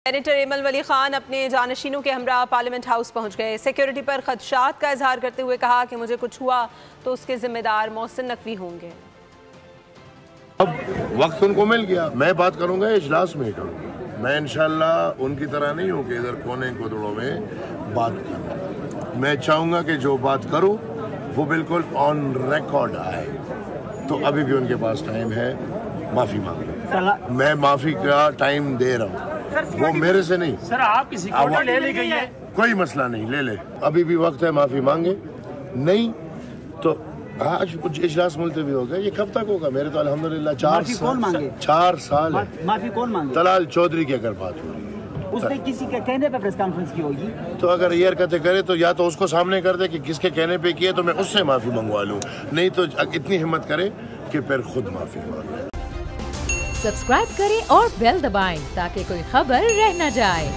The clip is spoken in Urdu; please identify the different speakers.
Speaker 1: سینیٹر ایمل ولی خان اپنے جانشینوں کے ہمراہ پارلیمنٹ ہاؤس پہنچ گئے۔ سیکیورٹی پر خدشات کا اظہار کرتے ہوئے کہا کہ مجھے کچھ ہوا تو اس کے ذمہ دار محسن نقوی ہوں گے۔
Speaker 2: اب وقت ان کو مل گیا، میں بات کروں گا اجلاس میں کروں گا۔ میں انشاءاللہ ان کی طرح نہیں ہوں کہ ادھر کونے گودڑوں میں بات کروں۔ میں چاہوں گا کہ جو بات کروں وہ بالکل آن ریکارڈ آئے، تو ابھی بھی ان کے پاس ٹائم ہے معافی مانگنے۔ میں معافی کا ٹائم دے رہا ہوں، وہ میرے سے نہیں۔
Speaker 3: سر آپ کی سیکورٹی لے لی گئی ہے،
Speaker 2: کوئی مسئلہ نہیں، لے لے، ابھی بھی وقت ہے، معافی مانگے۔ نہیں تو آج کچھ اجلاس ملتوی ہو گیا، یہ کب تک ہوگا؟ میرے تو الحمدللہ 4 سال ہے۔
Speaker 4: معافی کون مانگے؟
Speaker 2: طلال چودھری کی اگر بات ہو رہی ہے،
Speaker 4: اس نے کسی کے کہنے پہ پریس کانفرنس کی ہوگی،
Speaker 2: تو اگر یہ حرکتیں کرے تو یا تو اس کو سامنے کر دے کہ کس کے کہنے پہ کیے، تو میں اس سے معافی منگوا لوں، نہیں تو اتنی ہمت کرے کہ پھر خود معافی مانگے۔
Speaker 5: سبسکرائب کریں اور بیل دبائیں تاکہ کوئی خبر رہ نہ جائے۔